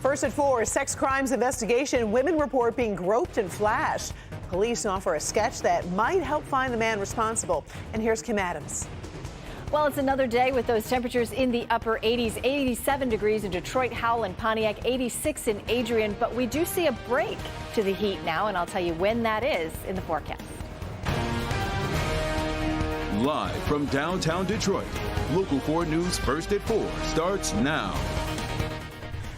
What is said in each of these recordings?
First at 4, sex crimes investigation. Women report being groped and flashed. Police offer a sketch that might help find the man responsible. And here's Kim Adams. Well, it's another day with those temperatures in the upper 80s, 87 degrees in Detroit, Howell, and Pontiac, 86 in Adrian. But we do see a break to the heat now, and I'll tell you when that is in the forecast. Live from downtown Detroit, Local 4 News First at 4 starts now.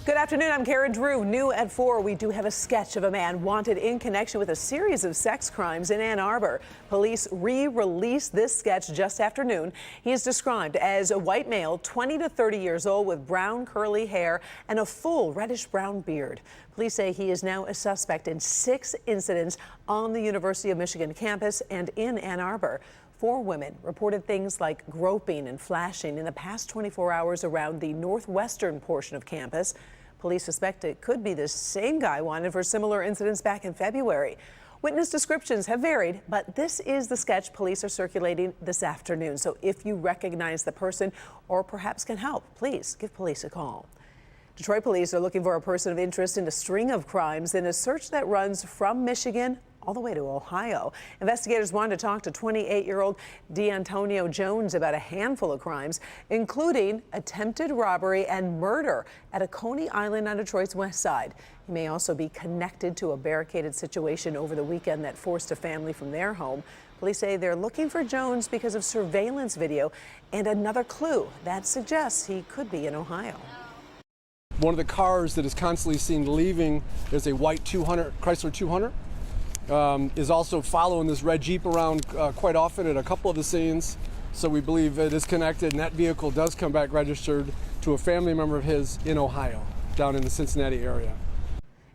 Good afternoon, I'm Karen Drew. New at 4, we do have a sketch of a man wanted in connection with a series of sex crimes in Ann Arbor. Police re-released this sketch just after noon. He is described as a white male, 20 to 30 years old, with brown curly hair and a full reddish-brown beard. Police say he is now a suspect in 6 incidents on the University of Michigan campus and in Ann Arbor. 4 women reported things like groping and flashing in the past 24 hours around the northwestern portion of campus. Police suspect it could be the same guy wanted for similar incidents back in February. Witness descriptions have varied, but this is the sketch police are circulating this afternoon. So if you recognize the person or perhaps can help, please give police a call. Detroit police are looking for a person of interest in a string of crimes in a search that runs from Michigan all the way to Ohio. Investigators wanted to talk to 28-year-old D'Antonio Jones about a handful of crimes, including attempted robbery and murder at a Coney Island on Detroit's west side. He may also be connected to a barricaded situation over the weekend that forced a family from their home. Police say they're looking for Jones because of surveillance video and another clue that suggests he could be in Ohio. One of the cars that is constantly seen leaving is a white 200 Chrysler 200. Is also following this red Jeep around quite often at a couple of the scenes. So we believe it is connected, and that vehicle does come back registered to a family member of his in Ohio, down in the Cincinnati area.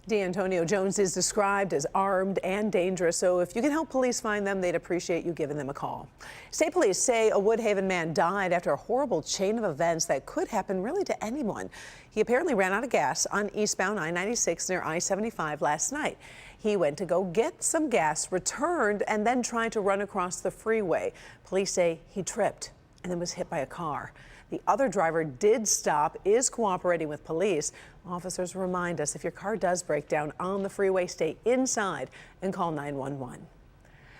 D'Antonio Jones is described as armed and dangerous, so if you can help police find them, they'd appreciate you giving them a call. State police say a Woodhaven man died after a horrible chain of events that could happen really to anyone. He apparently ran out of gas on eastbound I-96 near I-75 last night. He went to go get some gas, returned, and then tried to run across the freeway. Police say he tripped and then was hit by a car. The other driver did stop, is cooperating with police. Officers remind us if your car does break down on the freeway, stay inside and call 911.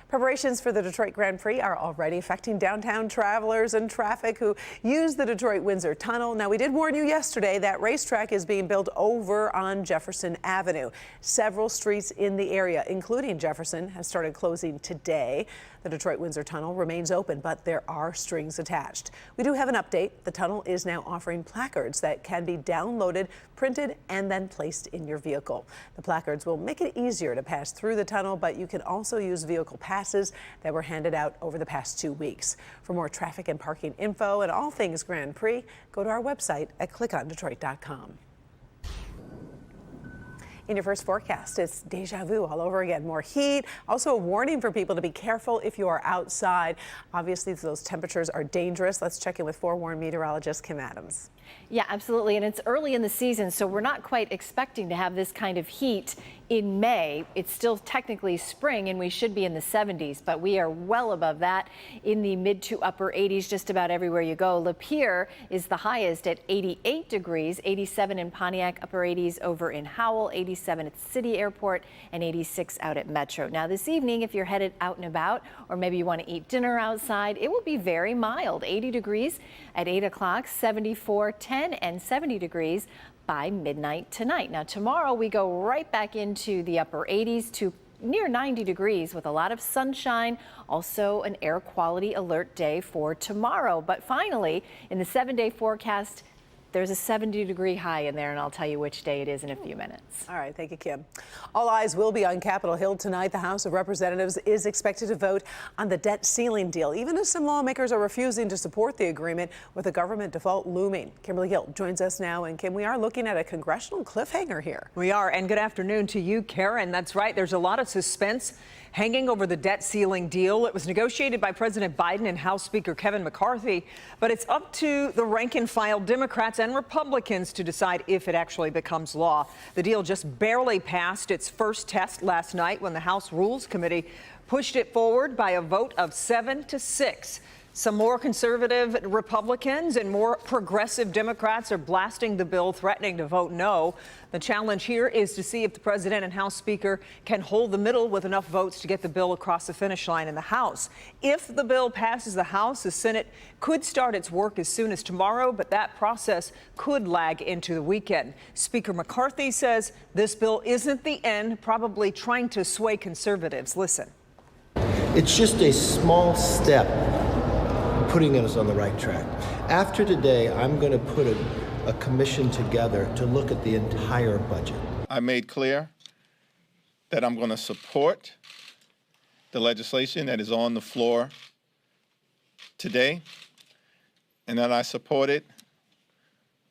Preparations for the Detroit Grand Prix are already affecting downtown travelers and traffic who use the Detroit-Windsor Tunnel. Now, we did warn you yesterday that racetrack is being built over on Jefferson Avenue. Several streets in the area, including Jefferson, have started closing today. The Detroit-Windsor Tunnel remains open, but there are strings attached. We do have an update. The tunnel is now offering placards that can be downloaded, printed, and then placed in your vehicle. The placards will make it easier to pass through the tunnel, but you can also use vehicle passes that were handed out over the past 2 weeks. For more traffic and parking info and all things Grand Prix, go to our website at clickondetroit.com. In your first forecast, it's deja vu all over again. More heat. Also a warning for people to be careful if you are outside. Obviously, those temperatures are dangerous. Let's check in with forewarned meteorologist Kim Adams. Yeah, absolutely. And it's early in the season, so we're not quite expecting to have this kind of heat in May. It's still technically spring, and we should be in the 70s, but we are well above that in the mid to upper 80s just about everywhere you go. Lapeer is the highest at 88 degrees, 87 in Pontiac, upper 80s over in Howell, 87 at City Airport, and 86 out at Metro. Now, this evening, if you're headed out and about, or maybe you want to eat dinner outside, it will be very mild, 80 degrees at 8 o'clock, 74, 10 and 70 degrees by midnight tonight. Now tomorrow we go right back into the upper 80s to near 90 degrees with a lot of sunshine, also an air quality alert day for tomorrow. But finally, in the 7-day forecast, there's a 70-degree high in there, and I'll tell you which day it is in a few minutes. All right, thank you, Kim. All eyes will be on Capitol Hill tonight. The House of Representatives is expected to vote on the debt ceiling deal, even as some lawmakers are refusing to support the agreement with the government default looming. Kimberly Hill joins us now, and Kim, we are looking at a congressional cliffhanger here. We are, and good afternoon to you, Karen. That's right. There's a lot of suspense hanging over the debt ceiling deal. It was negotiated by President Biden and House Speaker Kevin McCarthy, but it's up to the rank and file Democrats and Republicans to decide if it actually becomes law. The deal just barely passed its first test last night when the House Rules Committee pushed it forward by a vote of 7-6. Some more conservative Republicans and more progressive Democrats are blasting the bill, threatening to vote no. The challenge here is to see if the president and House Speaker can hold the middle with enough votes to get the bill across the finish line in the House. If the bill passes the House, the Senate could start its work as soon as tomorrow, but that process could lag into the weekend. Speaker McCarthy says this bill isn't the end, probably trying to sway conservatives. Listen. It's just a small step putting us on the right track. After today, I'm going to put a commission together to look at the entire budget. I made clear that I'm going to support the legislation that is on the floor today, and that I support it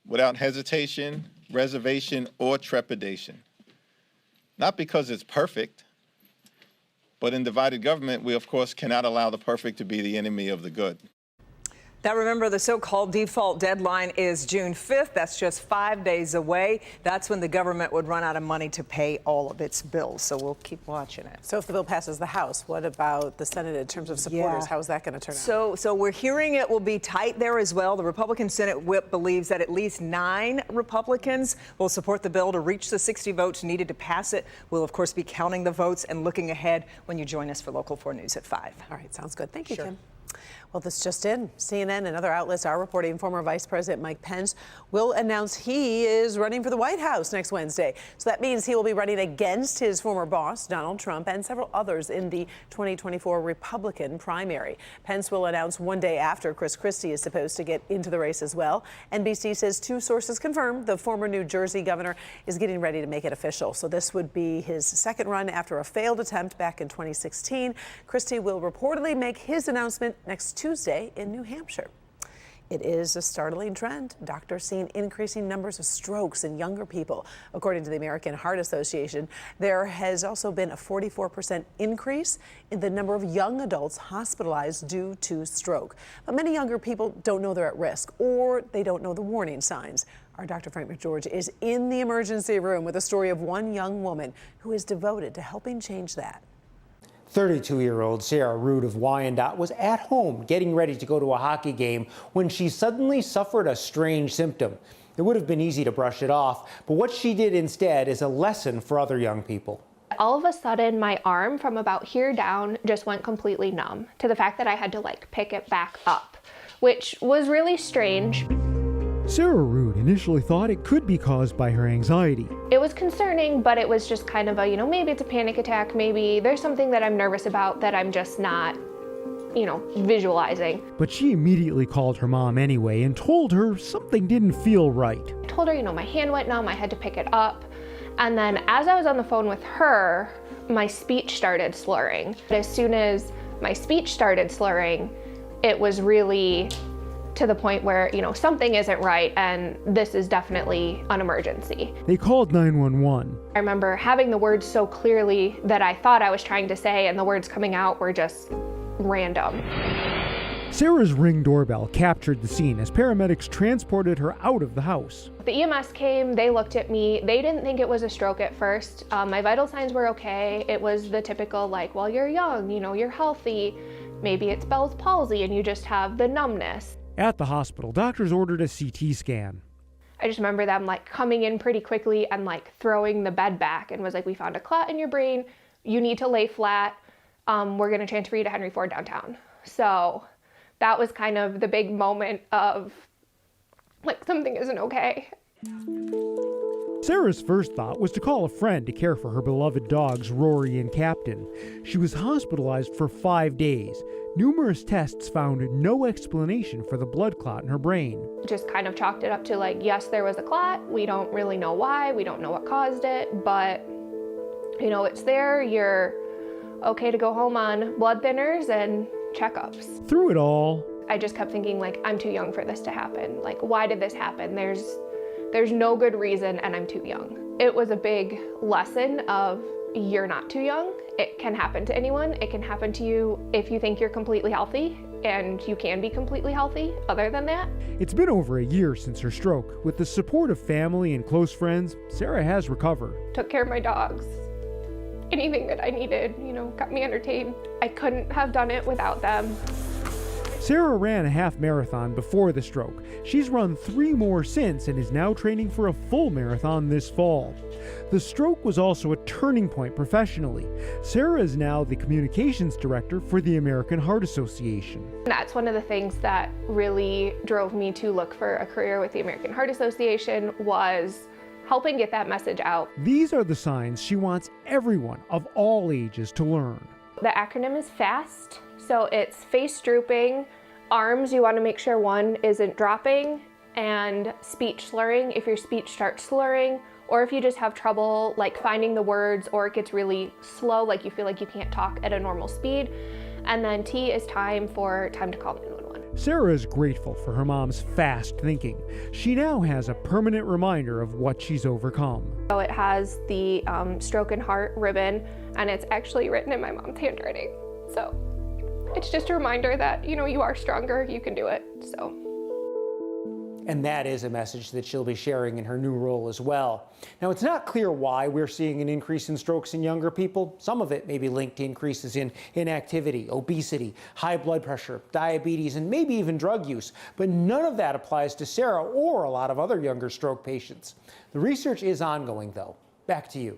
without hesitation, reservation, or trepidation. Not because it's perfect, but in divided government, we of course cannot allow the perfect to be the enemy of the good. Now, remember, the so-called default deadline is June 5th. That's just 5 days away. That's when the government would run out of money to pay all of its bills. So we'll keep watching it. So if the bill passes the House, what about the Senate in terms of supporters? Yeah. How is that going to turn out? So we're hearing it will be tight there as well. The Republican Senate whip believes that at least 9 Republicans will support the bill to reach the 60 votes needed to pass it. We'll, of course, be counting the votes and looking ahead when you join us for Local 4 News at 5. All right, sounds good. Thank you, Sure. Kim. Well, this just in. CNN and other outlets are reporting former Vice President Mike Pence will announce he is running for the White House next Wednesday. So that means he will be running against his former boss, Donald Trump, and several others in the 2024 Republican primary. Pence will announce one day after Chris Christie is supposed to get into the race as well. NBC says 2 sources confirmed the former New Jersey governor is getting ready to make it official. So this would be his second run after a failed attempt back in 2016. Christie will reportedly make his announcement next Tuesday in New Hampshire. It is a startling trend. Doctors seeing increasing numbers of strokes in younger people. According to the American Heart Association, there has also been a 44% increase in the number of young adults hospitalized due to stroke. But many younger people don't know they're at risk, or they don't know the warning signs. Our Dr. Frank McGeorge is in the emergency room with a story of one young woman who is devoted to helping change that. 32-year-old Sarah Root of Wyandotte was at home getting ready to go to a hockey game when she suddenly suffered a strange symptom. It would have been easy to brush it off, but what she did instead is a lesson for other young people. All of a sudden, my arm from about here down just went completely numb, to the fact that I had to pick it back up, which was really strange. Sarah Root initially thought it could be caused by her anxiety. It was concerning, but it was just kind of a, maybe it's a panic attack, maybe there's something that I'm nervous about that I'm just not, visualizing. But she immediately called her mom anyway and told her something didn't feel right. I told her, my hand went numb, I had to pick it up. And then as I was on the phone with her, my speech started slurring. As soon as my speech started slurring, it was really to the point where, something isn't right and this is definitely an emergency. They called 911. I remember having the words so clearly that I thought I was trying to say, and the words coming out were just random. Sarah's Ring doorbell captured the scene as paramedics transported her out of the house. The EMS came, they looked at me, they didn't think it was a stroke at first. My vital signs were okay. It was the typical well, you're young, you're healthy. Maybe it's Bell's palsy and you just have the numbness. At the hospital, doctors ordered a CT scan. I just remember them coming in pretty quickly and throwing the bed back and was we found a clot in your brain, you need to lay flat, we're gonna transfer you to Henry Ford downtown. So that was kind of the big moment of something isn't okay. Sarah's first thought was to call a friend to care for her beloved dogs, Rory and Captain. She was hospitalized for 5 days. Numerous tests found no explanation for the blood clot in her brain. Just kind of chalked it up to yes, there was a clot. We don't really know why. We don't know what caused it, but it's there. You're okay to go home on blood thinners and checkups. Through it all, I just kept thinking I'm too young for this to happen. Why did this happen? There's no good reason and I'm too young. It was a big lesson of you're not too young. It can happen to anyone. It can happen to you if you think you're completely healthy, and you can be completely healthy other than that. It's been over a year since her stroke. With the support of family and close friends, Sarah has recovered. Took care of my dogs. Anything that I needed, got me entertained. I couldn't have done it without them. Sarah ran a half marathon before the stroke. She's run 3 more since and is now training for a full marathon this fall. The stroke was also a turning point professionally. Sarah is now the communications director for the American Heart Association. That's one of the things that really drove me to look for a career with the American Heart Association, was helping get that message out. These are the signs she wants everyone of all ages to learn. The acronym is FAST, so it's face drooping, arms, you want to make sure one isn't dropping, and speech slurring, if your speech starts slurring, or if you just have trouble like finding the words, or it gets really slow, like you feel like you can't talk at a normal speed. And then T is time to call 911. Sarah is grateful for her mom's fast thinking. She now has a permanent reminder of what she's overcome. So it has the stroke and heart ribbon, and it's actually written in my mom's handwriting. So it's just a reminder that, you know, you are stronger, you can do it, so. And that is a message that she'll be sharing in her new role as well. Now, it's not clear why we're seeing an increase in strokes in younger people. Some of it may be linked to increases in inactivity, obesity, high blood pressure, diabetes, and maybe even drug use. But none of that applies to Sarah or a lot of other younger stroke patients. The research is ongoing, though. Back to you.